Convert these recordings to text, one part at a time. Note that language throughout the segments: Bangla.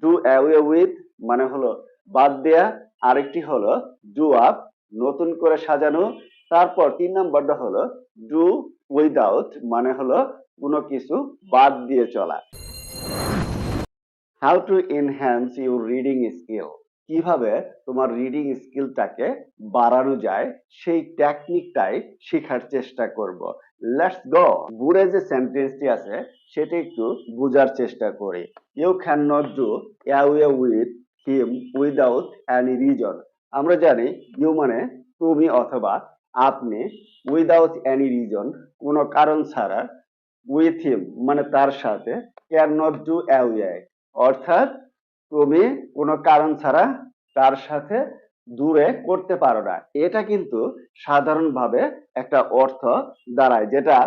ডু অ্যাওয়ে উইথ মানে হলো বাদ দেয়া, আরেকটি হলো ডু আপ নতুন করে সাজানো, তারপর 3 নাম্বারটা হলো ডু উইদাউট মানে হলো কোনো কিছু বাদ দিয়ে চলা। How to enhance your reading skill, কিভাবে তোমার রিডিং স্কিলটাকে বাড়ানো যায় সেই টেকনিকটাই শেখার চেষ্টা করব। Let's go. বুড়ে যে সেন্টেন্সটি আছে সেটা একটু বোঝার চেষ্টা করি। You can not do away with him without any reason. আমরা জানি ইউ মানে তুমি অথবা আপনি, উইদাউট এনি রিজন কোনো কারণ ছাড়া, উইথ হিম মানে তার সাথে, ক্যান নট ডু অ্যাওয়ে অর্থাৎ তুমি কোনো কারণ ছাড়া তার সাথে দূরে করতে পারো না। এটা কিন্তু সাধারণভাবে একটা অর্থ দাঁড়ায় যেটা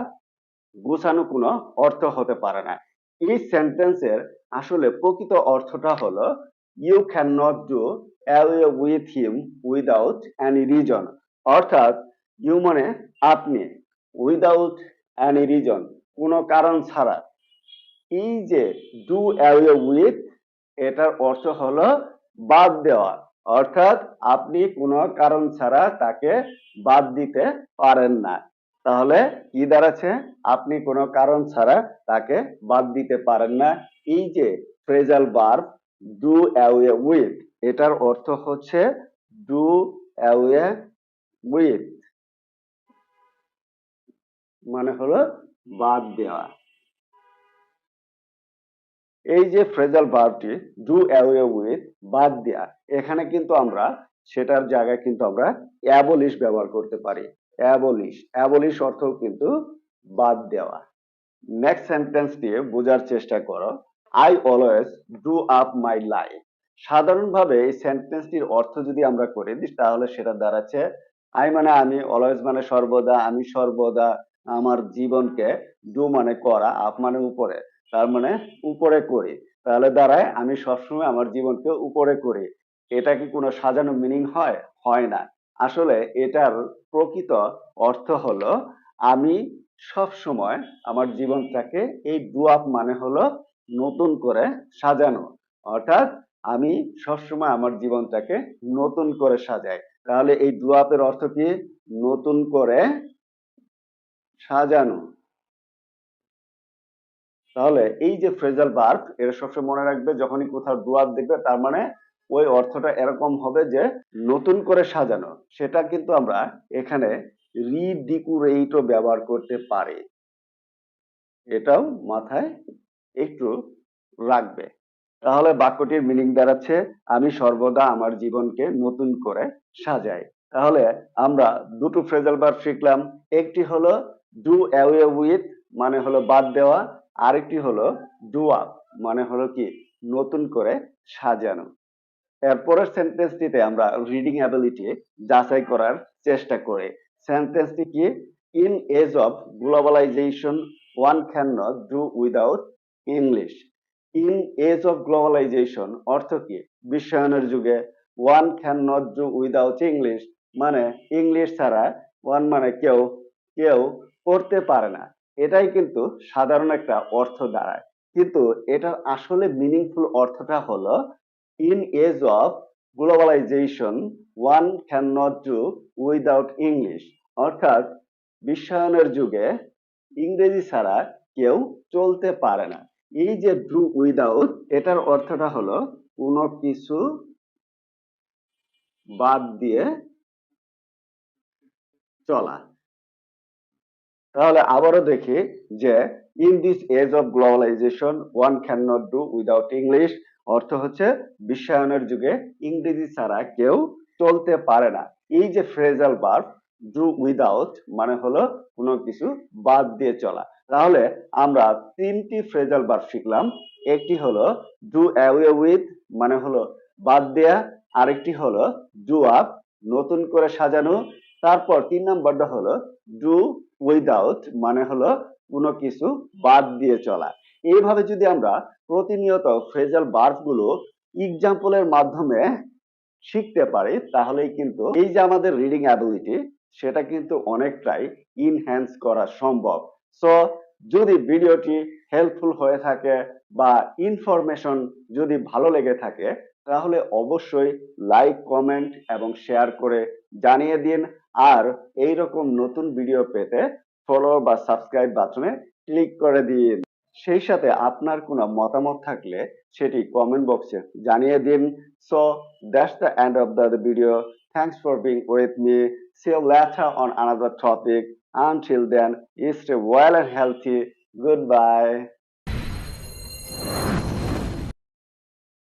গুছানো কোনো অর্থ হতে পারে না। এই সেন্টেন্সের আসলে প্রকৃত অর্থটা হলো you can not do away with him without any reason, অর্থাৎ ইউ মানে আপনি, উইদাউট এনি রিজন কোনো কারণ ছাড়া। এই যে ডু অ্যাওয়ে উইথ এটার অর্থ হলো বাদ দেওয়া, অর্থাৎ আপনি কোনো কারণ ছাড়া তাকে বাদ দিতে পারেন না। তাহলে কি দাঁড়াচ্ছে? আপনি কোনো কারণ ছাড়া তাকে বাদ দিতে পারেন না। এই যে phrasal verb do away with এটার অর্থ হচ্ছে ডু অ্যাওয়ে উইথ মানে হলো বাদ দেওয়া। এই যে ফ্রেজাল ভার্বটি ডু অ্যাওয়ে উইথ বাদ দেয়া, এখানে কিন্তু আমরা সেটার জায়গায় কিন্তু আমরা অ্যাবলিশ ব্যবহার করতে পারি। অ্যাবলিশ অর্থ কিন্তু বাদ দেওয়া। নেক্সট সেন্টেন্স দিয়ে বোঝার চেষ্টা করো। I always do up my life. সাধারণভাবে এই সেন্টেন্সটির অর্থ যদি আমরা করে দিই তাহলে সেটা দাঁড়াচ্ছে আই মানে আমি, অলওয়েজ মানে সর্বদা, আমি সর্বদা আমার জীবনকে, ডু মানে করা, আপ মানে উপরে, তার মানে উপরে করি, তাহলে দাঁড়ায় আমি সবসময় আমার জীবনকে উপরে করি। এটা কি কোনো সাজানো মিনিং হয়? হয় না। আসলে এটার প্রকৃত অর্থ হলো আমি সব সময় আমার জীবনটাকে, এই ডু আপ মানে হলো নতুন করে সাজানো, অর্থাৎ আমি সবসময় আমার জীবনটাকে নতুন করে সাজাই। তাহলে এই ডু আপের অর্থ কি? নতুন করে সাজানো। তাহলে এই যে ফ্রেজাল ভার্ব এটা সবসময় মনে রাখবে, যখনই কোথাও ডু আপ দেখবে তার মানে ওই অর্থটা এরকম হবে যে নতুন করে সাজানো। সেটা কিন্তু আমরা এখানে রিডিকুরেটও ব্যবহার করতে পারি, এটাও মাথায় একটু রাখবে। তাহলে বাক্যটির মিনিং দাঁড়াচ্ছে আমি সর্বদা আমার জীবনকে নতুন করে সাজাই। তাহলে আমরা দুটো ফ্রেজাল ভার্ব শিখলাম, একটি হলো ডু অ্যাওয়ে উইথ মানে হলো বাদ দেওয়া, আরেকটি হলো ডু আপ মানে হলো কি নতুন করে সাজানো। এরপরের সেন্টেন্সটিতে আমরা রিডিং অ্যাবিলিটি যাচাই করার চেষ্টা করি। সেন্টেন্সটি কি? In age of globalization one can not do without English. In age of globalization অর্থ কি? বিশ্বায়নের যুগে one can not do without English মানে ইংলিশ ছাড়া, ওয়ান মানে কেউ, কেউ করতে পারে না। এটাই কিন্তু সাধারণ একটা অর্থ দাঁড়ায়, কিন্তু এটার আসলে মিনিংফুল অর্থটা হলো in age of globalization one cannot do without English, অর্থাৎ বিশ্বায়নের যুগে ইংরেজি ছাড়া কেউ চলতে পারে না। এই যে ডু উইদাউট এটার অর্থটা হলো কোনো কিছু বাদ দিয়ে চলা। তাহলে আবারও দেখি যে in this age of globalization one can not do without English অর্থ হচ্ছে বিশ্বায়নের যুগে ইংরেজি ছাড়া কেউ চলতে পারে না। এই যে ফ্রেজাল ভার্ব ডু উইদাউট মানে হলো কোনো কিছু বাদ দিয়ে চলা। তাহলে আমরা তিনটি ফ্রেজাল ভার্ব শিখলাম, একটি হলো ডু অ্যাওয়ে উইথ মানে হলো বাদ দেয়া, আরেকটি হলো ডু আপ নতুন করে সাজানো, তারপর 3 নাম্বারটা হলো ডু উইদাউট মানে হলো কোনো কিছু বাদ দিয়ে চলা। এইভাবে যদি আমরা প্রতিনিয়ত ফ্রেজাল ভার্ব গুলো এক্সাম্পলের মাধ্যমে শিখতে পারি তাহলেই কিন্তু এই যে আমাদের রিডিং অ্যাবিলিটি সেটা কিন্তু অনেকটাই ইনহ্যান্স করা সম্ভব। সো যদি ভিডিওটি হেল্পফুল হয়ে থাকে বা ইনফরমেশন যদি ভালো লেগে থাকে তাহলে অবশ্যই লাইক, কমেন্ট এবং শেয়ার করে জানিয়ে দিন। আর এইরকম নতুন ভিডিও পেতে ফলো বা সাবস্ক্রাইব বাটনে ক্লিক করে দিন। সেই সাথে আপনার কোনো মতামত থাকলে সেটি কমেন্ট বক্সে জানিয়ে দিন। So that's the end of the video. Thanks for being with me. See you later on another topic. Until then, stay well and healthy. Goodbye.